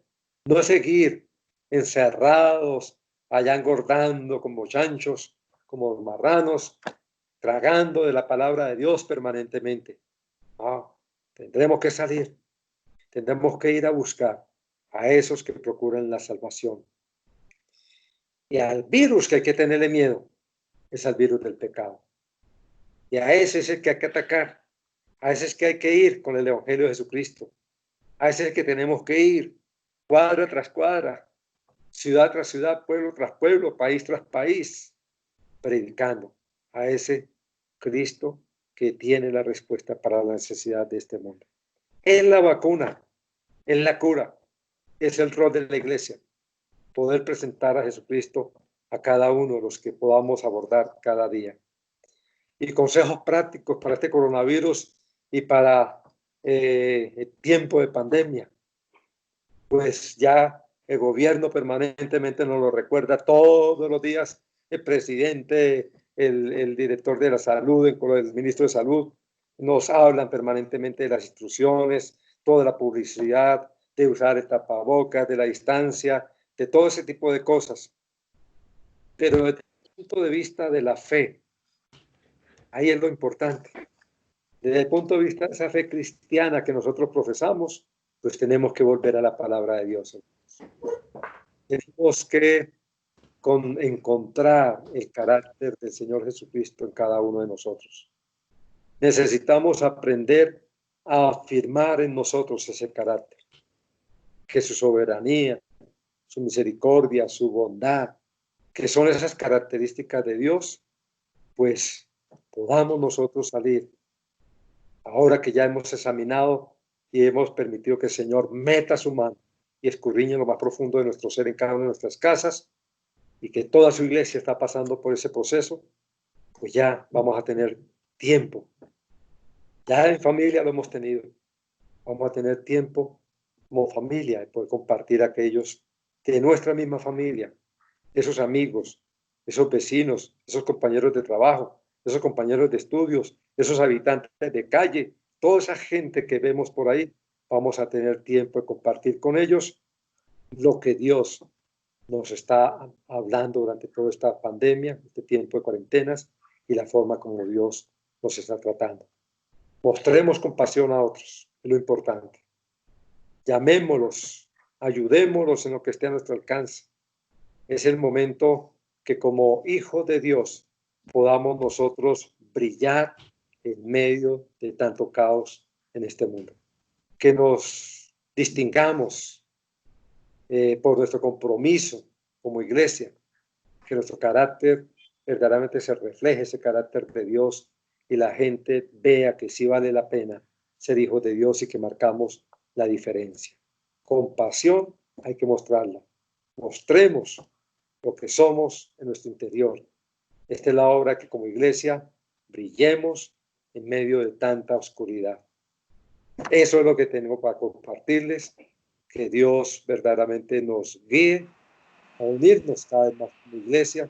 no es seguir encerrados, allá engordando como chanchos, como marranos, tragando de la palabra de Dios permanentemente. No, tendremos que salir, tendremos que ir a buscar a esos que procuran la salvación. Y al virus que hay que tenerle miedo es al virus del pecado. Y a ese es el que hay que atacar, a ese es que hay que ir con el Evangelio de Jesucristo. A ese es el que tenemos que ir, cuadra tras cuadra, ciudad tras ciudad, pueblo tras pueblo, país tras país, predicando a ese Cristo que tiene la respuesta para la necesidad de este mundo. Es la vacuna en la cura. Es el rol de la iglesia, poder presentar a Jesucristo a cada uno de los que podamos abordar cada día. Y consejos prácticos para este coronavirus y para el tiempo de pandemia. Pues ya el gobierno permanentemente nos lo recuerda todos los días, el presidente, el director de la salud, el ministro de salud, nos hablan permanentemente de las instrucciones, toda la publicidad, de usar el tapabocas, de la distancia, de todo ese tipo de cosas. Pero desde el punto de vista de la fe, ahí es lo importante. Desde el punto de vista de esa fe cristiana que nosotros profesamos, pues tenemos que volver a la palabra de Dios. Tenemos que encontrar el carácter del Señor Jesucristo en cada uno de nosotros. Necesitamos aprender a afirmar en nosotros ese carácter, que su soberanía, su misericordia, su bondad, que son esas características de Dios, pues podamos nosotros salir, ahora que ya hemos examinado y hemos permitido que el Señor meta su mano y escudriñe lo más profundo de nuestro ser en cada una de nuestras casas, y que toda su iglesia está pasando por ese proceso, pues ya vamos a tener tiempo. Ya en familia lo hemos tenido. Vamos a tener tiempo como familia de poder compartir aquellos de nuestra misma familia, esos amigos, esos vecinos, esos compañeros de trabajo, esos compañeros de estudios, esos habitantes de calle, toda esa gente que vemos por ahí. Vamos a tener tiempo de compartir con ellos lo que Dios nos está hablando durante toda esta pandemia, este tiempo de cuarentenas, y la forma como Dios nos está tratando. Mostremos compasión a otros, es lo importante. Llamémoslos, ayudémoslos en lo que esté a nuestro alcance. Es el momento que como hijos de Dios podamos nosotros brillar en medio de tanto caos en este mundo. Que nos distingamos por nuestro compromiso como iglesia, que nuestro carácter verdaderamente se refleje, ese carácter de Dios, y la gente vea que sí vale la pena ser hijos de Dios y que marcamos la diferencia. Compasión hay que mostrarla. Mostremos lo que somos en nuestro interior. Esta es la obra que como iglesia brillemos en medio de tanta oscuridad. Eso es lo que tengo para compartirles. Que Dios verdaderamente nos guíe a unirnos cada vez más como iglesia.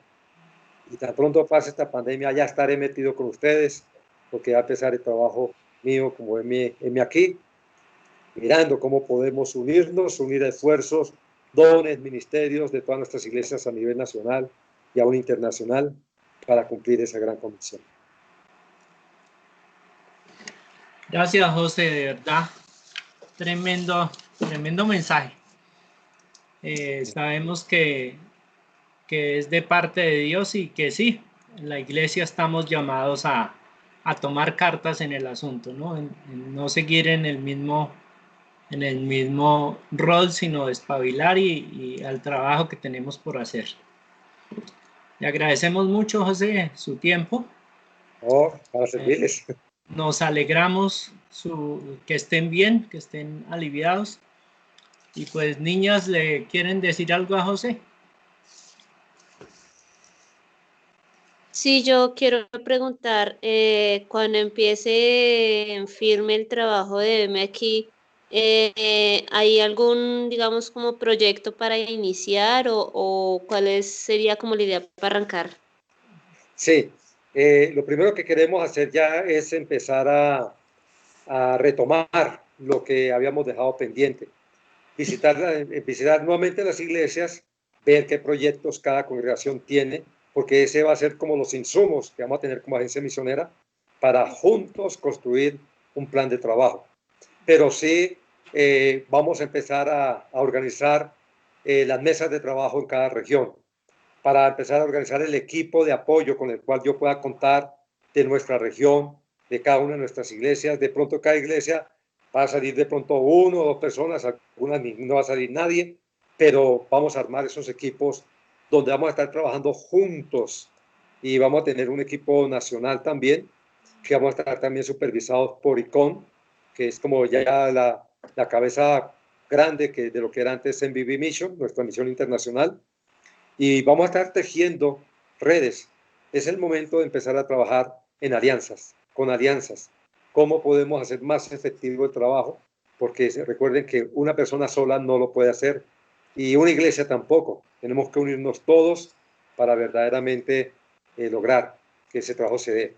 Y tan pronto pase esta pandemia, ya estaré metido con ustedes, porque va a empezar el trabajo mío como en aquí, mirando cómo podemos unirnos, unir esfuerzos, dones, ministerios de todas nuestras iglesias a nivel nacional y aún internacional para cumplir esa gran comisión. Gracias, José, de verdad. Tremendo mensaje. Sabemos que es de parte de Dios y que sí, en la iglesia estamos llamados a tomar cartas en el asunto, ¿no? En no seguir en el mismo rol, sino despabilar y al trabajo que tenemos por hacer. Le agradecemos mucho, José, su tiempo. Para servirles. Nos alegramos que estén bien, que estén aliviados. Y pues, niñas, ¿le quieren decir algo a José? Sí, yo quiero preguntar, cuando empiece en firme el trabajo de M aquí, ¿hay algún, digamos, como proyecto para iniciar o cuál sería como la idea para arrancar? Sí, lo primero que queremos hacer ya es empezar a retomar lo que habíamos dejado pendiente. Visitar nuevamente las iglesias, ver qué proyectos cada congregación tiene, porque ese va a ser como los insumos que vamos a tener como agencia misionera para juntos construir un plan de trabajo. Pero sí vamos a empezar a organizar las mesas de trabajo en cada región, para empezar a organizar el equipo de apoyo con el cual yo pueda contar de nuestra región, de cada una de nuestras iglesias. De pronto cada iglesia va a salir de pronto 1 o 2 personas, algunas no va a salir nadie, pero vamos a armar esos equipos donde vamos a estar trabajando juntos y vamos a tener un equipo nacional también, que vamos a estar también supervisados por ICON, que es como ya la cabeza grande que de lo que era antes MVV Mission, nuestra misión internacional, y vamos a estar tejiendo redes. Es el momento de empezar a trabajar en alianzas, con alianzas. ¿Cómo podemos hacer más efectivo el trabajo? Porque recuerden que una persona sola no lo puede hacer y una iglesia tampoco. Tenemos que unirnos todos para verdaderamente lograr que ese trabajo se dé.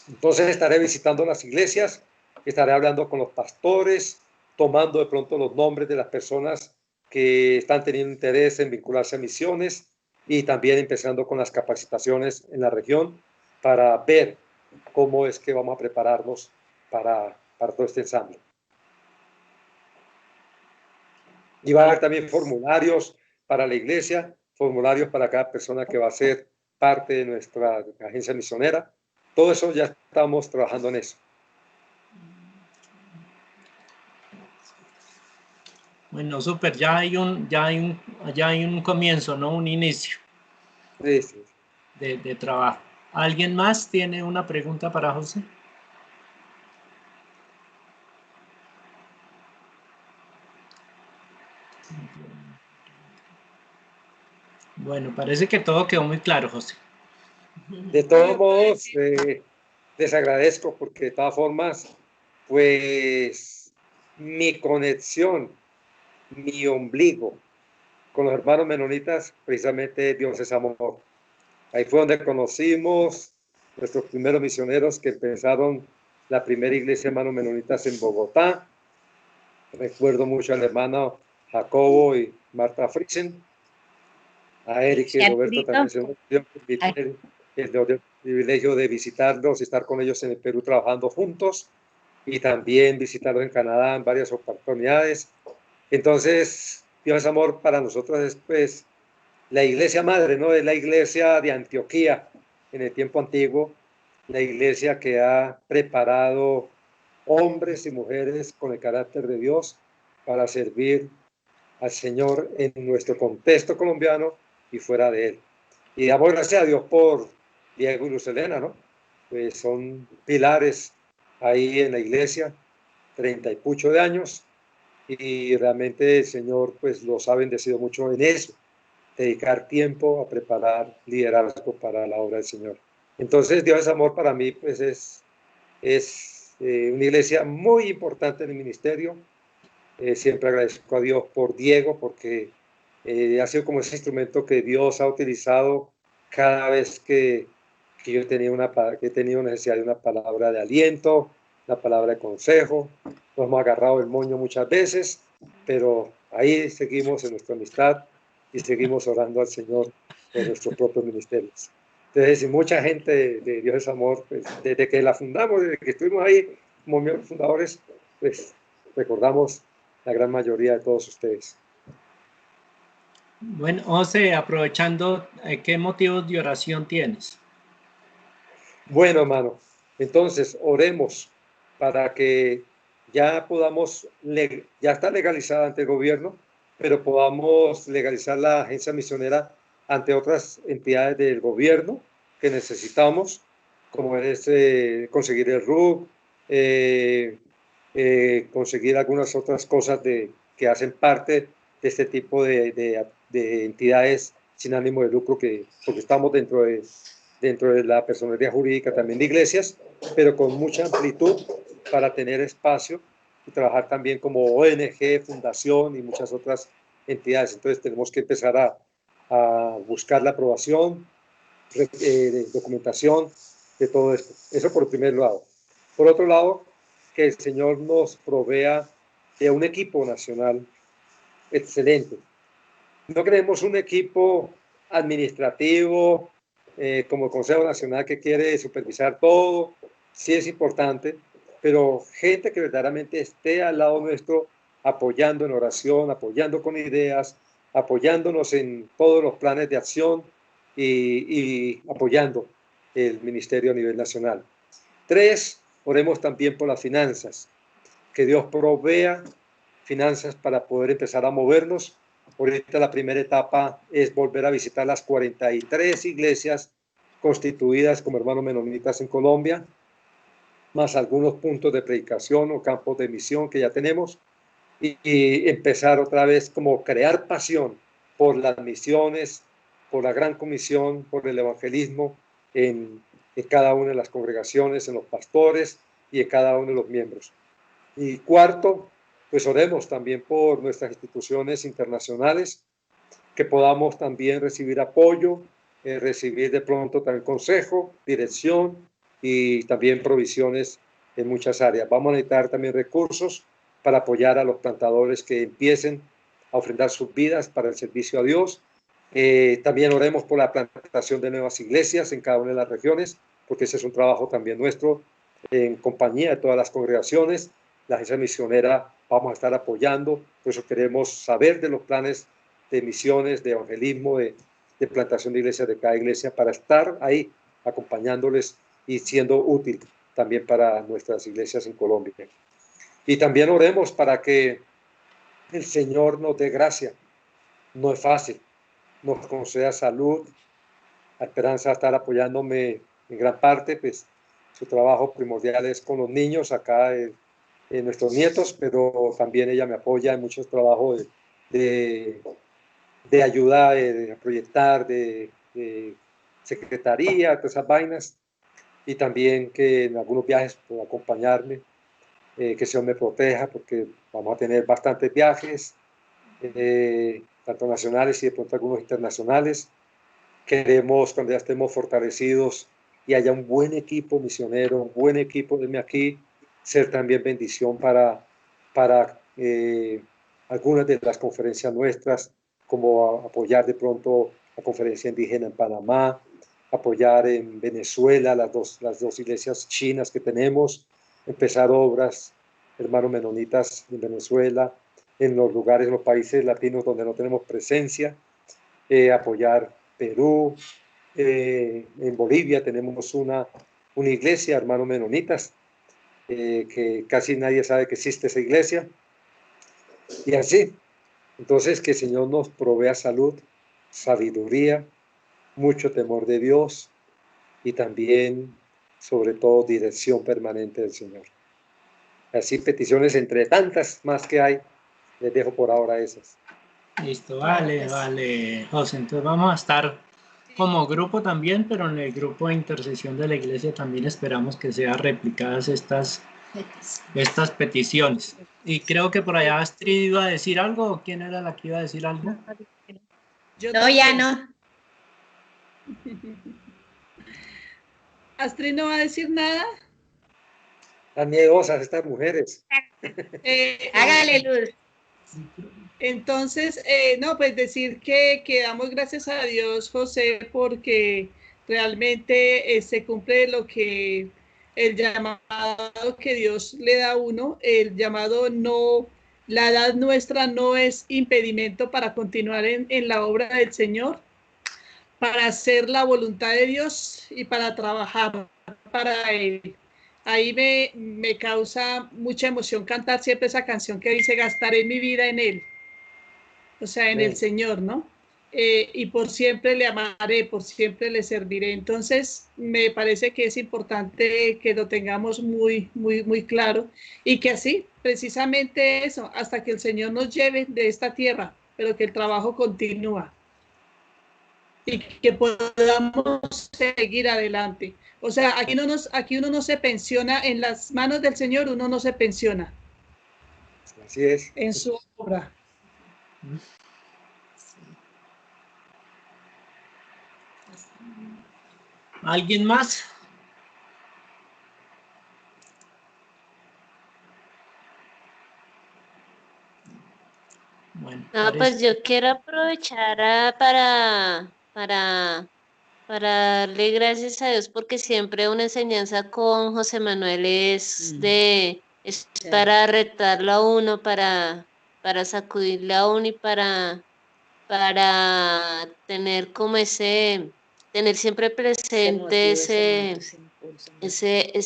Entonces estaré visitando las iglesias, estaré hablando con los pastores, tomando de pronto los nombres de las personas que están teniendo interés en vincularse a misiones y también empezando con las capacitaciones en la región para ver cómo es que vamos a prepararnos para todo este ensamble. Y va a haber también formularios para la iglesia, formularios para cada persona que va a ser parte de nuestra agencia misionera. Todo eso ya estamos trabajando en eso. Bueno, súper, ya hay un comienzo, ¿no? Un inicio Sí, sí. de trabajo. ¿Alguien más tiene una pregunta para José? Bueno, parece que todo quedó muy claro, José. De todos modos, les agradezco porque de todas formas, pues mi conexión, mi ombligo con los hermanos menonitas, precisamente Dios es amor. Ahí fue donde conocimos nuestros primeros misioneros que empezaron la primera iglesia de hermanos menonitas en Bogotá. Recuerdo mucho al hermano Jacobo y Marta Fritzen, a Eric y Roberto también se nos dio el privilegio de visitarlos y estar con ellos en el Perú trabajando juntos y también visitarlos en Canadá en varias oportunidades. Entonces, Dios es amor para nosotros es pues la iglesia madre, ¿no? Es la iglesia de Antioquía en el tiempo antiguo, la iglesia que ha preparado hombres y mujeres con el carácter de Dios para servir al Señor en nuestro contexto colombiano y fuera de él. Y damos gracias a Dios por Diego y Luz Helena, ¿no? Pues son pilares ahí en la iglesia, 30 y pucho de años, y realmente el Señor pues los ha bendecido mucho en eso, dedicar tiempo a preparar liderazgo para la obra del Señor. Entonces Dios es amor para mí, pues es una iglesia muy importante en el ministerio. Siempre agradezco a Dios por Diego, porque ha sido como ese instrumento que Dios ha utilizado cada vez que yo he tenido necesidad de una palabra de aliento, una palabra de consejo. Nos hemos agarrado el moño muchas veces, pero ahí seguimos en nuestra amistad y seguimos orando al Señor por nuestros propios ministerios. Entonces, y mucha gente de Dios es Amor, pues, desde que la fundamos, desde que estuvimos ahí como miembros fundadores, pues recordamos la gran mayoría de todos ustedes. Bueno, José, aprovechando, ¿qué motivos de oración tienes? Bueno, hermano, entonces oremos para que ya podamos, ya está legalizada ante el gobierno, pero podamos legalizar la agencia misionera ante otras entidades del gobierno que necesitamos, como es conseguir el RUC, conseguir algunas otras cosas que hacen parte de este tipo de entidades sin ánimo de lucro, porque estamos dentro de la personería jurídica también de iglesias, pero con mucha amplitud para tener espacio y trabajar también como ONG, fundación y muchas otras entidades. Entonces tenemos que empezar a buscar la aprobación, documentación de todo esto. Eso por primer lado. Por otro lado, que el Señor nos provea de un equipo nacional excelente. No queremos un equipo administrativo como el Consejo Nacional que quiere supervisar todo, sí es importante, pero gente que verdaderamente esté al lado nuestro apoyando en oración, apoyando con ideas, apoyándonos en todos los planes de acción y apoyando el ministerio a nivel nacional. 3, oremos también por las finanzas, que Dios provea finanzas para poder empezar a movernos. Ahorita la primera etapa es volver a visitar las 43 iglesias constituidas como hermanos menonitas en Colombia, más algunos puntos de predicación o campos de misión que ya tenemos. y empezar otra vez como crear pasión por las misiones, por la gran comisión, por el evangelismo en cada una de las congregaciones, en los pastores y en cada uno de los miembros. Y cuarto, pues oremos también por nuestras instituciones internacionales, que podamos también recibir apoyo, recibir de pronto también consejo, dirección y también provisiones en muchas áreas. Vamos a necesitar también recursos para apoyar a los plantadores que empiecen a ofrendar sus vidas para el servicio a Dios. También oremos por la plantación de nuevas iglesias en cada una de las regiones, porque ese es un trabajo también nuestro, en compañía de todas las congregaciones. La agencia misionera vamos a estar apoyando, por eso queremos saber de los planes de misiones, de evangelismo, de plantación de iglesias de cada iglesia, para estar ahí acompañándoles y siendo útil también para nuestras iglesias en Colombia. Y también oremos para que el Señor nos dé gracia. No es fácil, nos conceda salud. La Esperanza va a estar apoyándome en gran parte, pues su trabajo primordial es con los niños acá, nuestros nietos, pero también ella me apoya en muchos trabajos de ayuda, de proyectar, de secretaría, todas esas vainas, y también que en algunos viajes pueda acompañarme, que el Señor me proteja, porque vamos a tener bastantes viajes, tanto nacionales y de pronto algunos internacionales. Queremos, cuando ya estemos fortalecidos y haya un buen equipo misionero, un buen equipo de aquí, ser también bendición para algunas de las conferencias nuestras, como apoyar de pronto la conferencia indígena en Panamá, apoyar en Venezuela las dos iglesias chinas que tenemos, empezar obras, hermanos menonitas en Venezuela, en los lugares, en los países latinos donde no tenemos presencia, apoyar Perú, en Bolivia tenemos una iglesia, hermanos menonitas, que casi nadie sabe que existe esa iglesia, y así. Entonces, que el Señor nos provea salud, sabiduría, mucho temor de Dios y también, sobre todo, dirección permanente del Señor. Así, peticiones entre tantas más que hay, les dejo por ahora esas. Listo, vale, José. Entonces vamos a estar como grupo también, pero en el grupo de intercesión de la iglesia también esperamos que sean replicadas estas peticiones. Y creo que por allá Astrid iba a decir algo, ¿o quién era la que iba a decir algo? No, ya no. Astrid no va a decir nada. Las miedosas, estas mujeres. Hágale, Luz. Entonces, no, pues decir que damos gracias a Dios, José, porque realmente se cumple lo que el llamado que Dios le da a uno. El llamado no, la edad nuestra no es impedimento para continuar en la obra del Señor, para hacer la voluntad de Dios y para trabajar para Él. Ahí me causa mucha emoción cantar siempre esa canción que dice: gastaré mi vida en Él, o sea, en el Señor, ¿no? Y por siempre le amaré, por siempre le serviré. Entonces, me parece que es importante que lo tengamos muy, muy, muy claro, y que así, precisamente eso, hasta que el Señor nos lleve de esta tierra, pero que el trabajo continúa y que podamos seguir adelante. O sea, aquí uno no se pensiona, en las manos del Señor uno no se pensiona. Así es. En su obra. ¿Alguien más? Bueno, no, pues yo quiero aprovechar para darle gracias a Dios, porque siempre una enseñanza con José Manuel es para retarlo a uno, para sacudirle a uno y para tener como tener siempre presente ese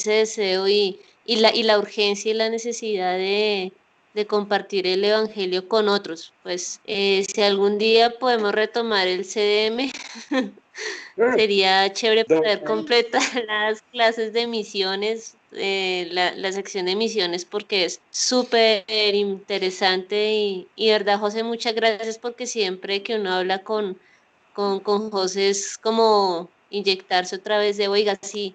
deseo y la urgencia y la necesidad de compartir el evangelio con otros. Pues si algún día podemos retomar el CDM, Sería chévere poder completar las clases de misiones, la sección de misiones, porque es súper interesante y verdad, José, muchas gracias porque siempre que uno habla con José es como inyectarse otra vez de, oiga, sí,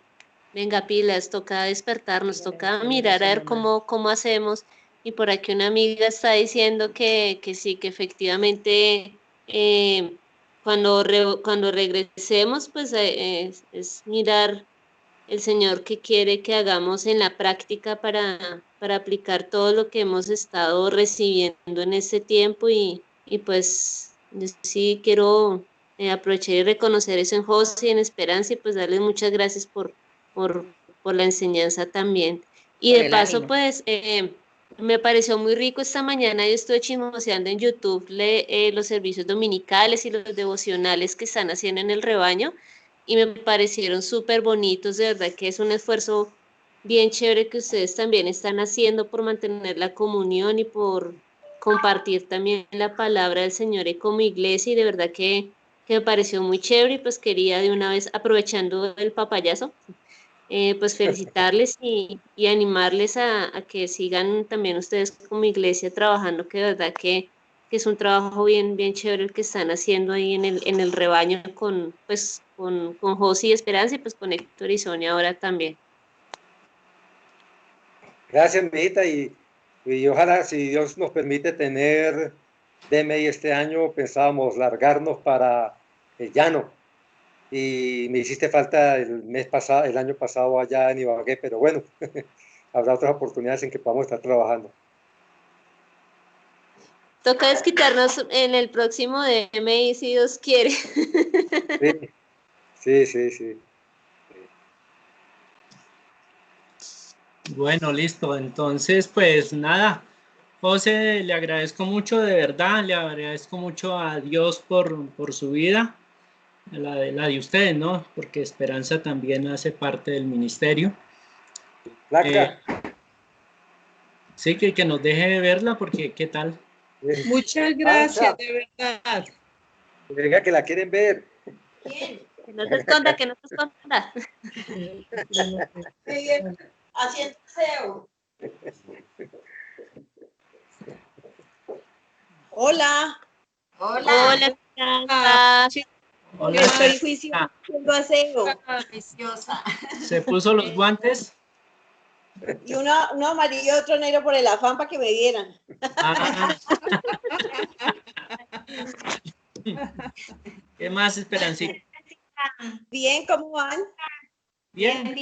venga pilas, toca despertarnos, toca mirar a ver cómo hacemos. Y por aquí una amiga está diciendo que sí, que efectivamente cuando regresemos, pues es mirar el Señor que quiere que hagamos en la práctica para aplicar todo lo que hemos estado recibiendo en este tiempo y pues yo sí quiero aprovechar y reconocer eso en José y en Esperanza y pues darles muchas gracias por, por la enseñanza también. Y de paso, pues me pareció muy rico esta mañana, yo estuve chismoseando en YouTube los servicios dominicales y los devocionales que están haciendo en el rebaño y me parecieron súper bonitos, de verdad que es un esfuerzo bien chévere que ustedes también están haciendo por mantener la comunión y por compartir también la palabra del Señor y como iglesia y de verdad que me pareció muy chévere y pues quería de una vez, aprovechando el papayazo, pues felicitarles y animarles a que sigan también ustedes como iglesia trabajando, que de verdad que es un trabajo bien chévere el que están haciendo ahí en el rebaño con José y Esperanza y pues con Héctor y Sonia ahora también. Gracias, mijita, y ojalá, si Dios nos permite tener DMI este año, pensábamos largarnos para el llano. Y me hiciste falta el año pasado allá en Ibagué, pero bueno, habrá otras oportunidades en que podamos estar trabajando. Toca desquitarnos en el próximo DMI si Dios quiere. Sí. Bueno, listo. Entonces, pues nada, José, le agradezco mucho, de verdad, le agradezco mucho a Dios por su vida, la de ustedes, ¿no? Porque Esperanza también hace parte del ministerio. Flaca. Sí, que nos deje verla, porque ¿qué tal? Muchas gracias, de verdad. Venga, que la quieren ver. Bien. Que no se esconda, que no se esconda. Haciendo SEO. Hola. Hola. Hola. Hola, Estoy juicio haciendo aseo. Preciosa. ¿se puso los guantes? Y uno amarillo y otro negro por el afán para que me vieran. Ah. ¿Qué más, Esperancita? Bien, ¿cómo van? Bien.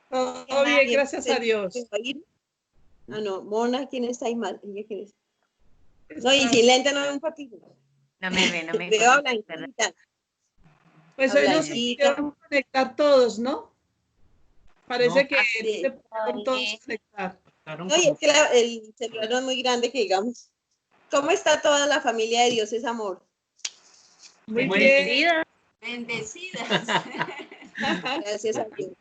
Todo bien, gracias a Dios. Ah, no, Mona, ¿quién está ahí más? ¿Ella quién es? No, y sin lente no ve un poquito. No me ve, no me veo a Blanquita. Pues hoy nos pudieron conectar todos, ¿no? Parece No, que se pudieron todos conectar. No, y es que el celular no es muy grande que digamos. ¿Cómo está toda la familia de Dios es Amor? Muy bien. Bendecidas. Gracias a Dios.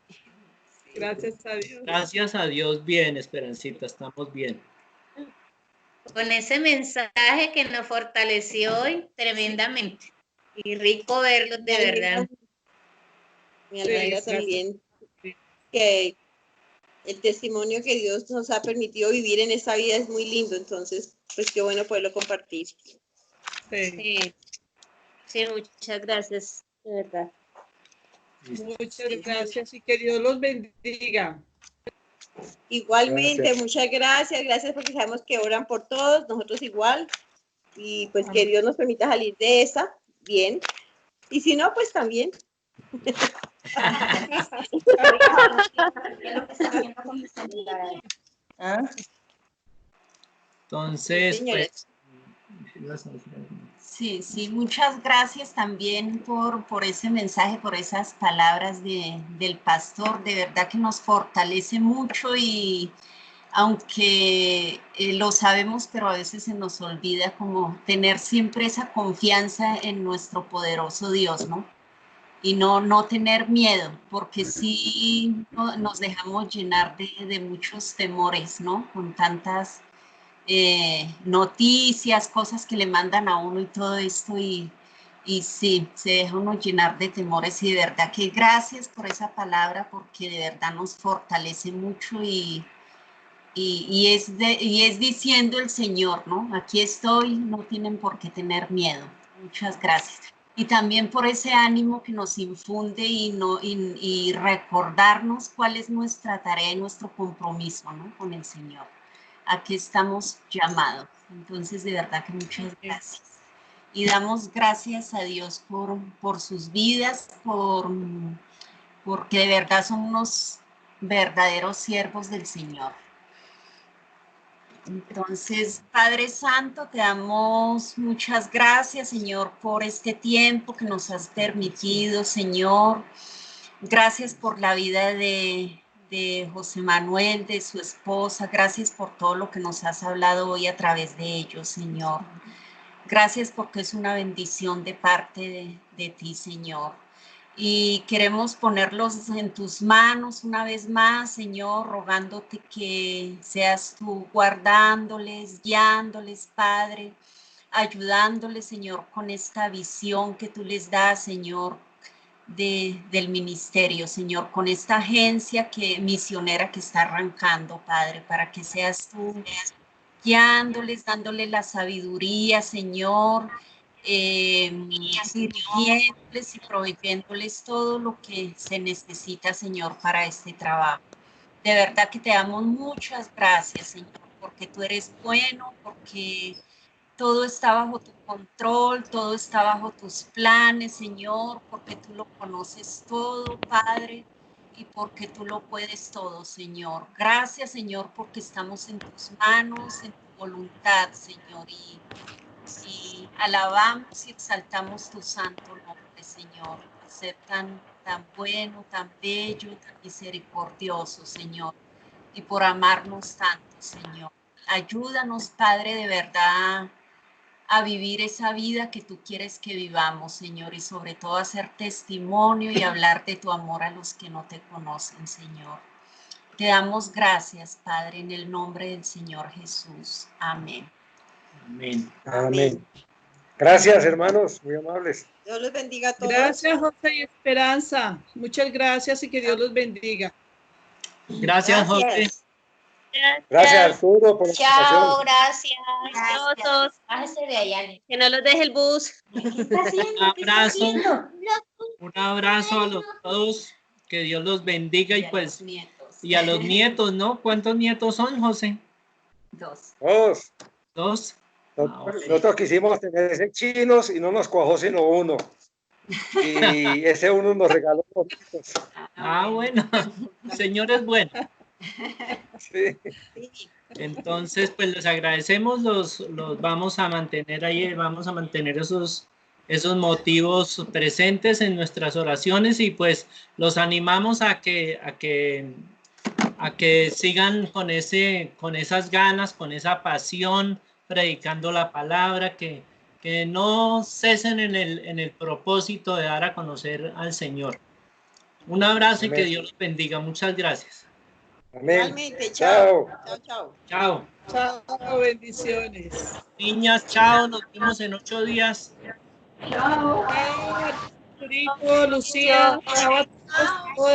Gracias a Dios. Gracias a Dios, bien, Esperancita, estamos bien. Con ese mensaje que nos fortaleció hoy tremendamente. Y rico verlos, de verdad. Me alegra también que el testimonio que Dios nos ha permitido vivir en esta vida es muy lindo, entonces, pues qué bueno poderlo compartir. Sí, muchas gracias, de verdad. Muchas gracias y que Dios los bendiga. Igualmente, Gracias. muchas gracias porque sabemos que oran por todos, nosotros igual, y pues que Dios nos permita salir de esa, bien, y si no, pues también. Entonces, pues... Sí, muchas gracias también por ese mensaje, por esas palabras del pastor. De verdad que nos fortalece mucho y aunque lo sabemos, pero a veces se nos olvida como tener siempre esa confianza en nuestro poderoso Dios, ¿no? Y no tener miedo, porque sí nos dejamos llenar de muchos temores, ¿no? Con tantas noticias, cosas que le mandan a uno y todo esto, y Y sí, se deja uno llenar de temores y de verdad que gracias por esa palabra porque de verdad nos fortalece mucho y es diciendo el Señor, ¿no? Aquí estoy, no tienen por qué tener miedo. Muchas gracias. Y también por ese ánimo que nos infunde y recordarnos cuál es nuestra tarea y nuestro compromiso, ¿no? Con el Señor. A qué estamos llamados. Entonces, de verdad que muchas gracias. Y damos gracias a Dios por sus vidas, porque de verdad son unos verdaderos siervos del Señor. Entonces, Padre Santo, te damos muchas gracias, Señor, por este tiempo que nos has permitido, Señor. Gracias por la vida de José Manuel, de su esposa. Gracias por todo lo que nos has hablado hoy a través de ellos, Señor. Gracias porque es una bendición de parte de ti, Señor. Y queremos ponerlos en tus manos una vez más, Señor, rogándote que seas tú guardándoles, guiándoles, Padre, ayudándoles, Señor, con esta visión que tú les das, Señor, del ministerio, Señor, con esta agencia misionera que está arrancando, Padre, para que seas tú guiándoles, dándoles la sabiduría, Señor, sirviéndoles y proveyéndoles todo lo que se necesita, Señor, para este trabajo. De verdad que te damos muchas gracias, Señor, porque tú eres bueno, porque todo está bajo tu control, todo está bajo tus planes, Señor, porque tú lo conoces todo, Padre, y porque tú lo puedes todo, Señor. Gracias, Señor, porque estamos en tus manos, en tu voluntad, Señor, y alabamos y exaltamos tu santo nombre, Señor, por ser tan bueno, tan bello, tan misericordioso, Señor, y por amarnos tanto, Señor. Ayúdanos, Padre, de verdad, a vivir esa vida que tú quieres que vivamos, Señor, y sobre todo hacer testimonio y hablar de tu amor a los que no te conocen, Señor. Te damos gracias, Padre, en el nombre del Señor Jesús. Amén. Amén. Amén. Gracias, hermanos, muy amables. Dios los bendiga a todos. Gracias, José y Esperanza. Muchas gracias y que Dios los bendiga. Gracias, José. Gracias, Arturo, por la Chao, invitación. gracias. Chao, todos. Bájese de allá. Que no los deje el bus. ¿Qué está haciendo? ¿Qué está abrazo. haciendo? Un abrazo a los todos, que Dios los bendiga y pues, y a los nietos, ¿no? ¿Cuántos nietos son, José? 2. Dos. 2. Nosotros quisimos tener ese chinos y no nos cuajó sino uno. Y ese uno nos regaló los nietos. Bueno, el Señor es bueno. Sí. Entonces, pues les agradecemos, los vamos a mantener ahí, vamos a mantener esos motivos presentes en nuestras oraciones y pues los animamos a que sigan con esas ganas, con esa pasión, predicando la palabra, que no cesen en el propósito de dar a conocer al Señor. Un abrazo. Amén. Y que Dios los bendiga. Muchas gracias. Amén. Realmente, chao. Chao. Chao. Chao, bendiciones. Niñas, chao, nos vemos en 8 días. Chao. Chao, Lucía. Chao a todos.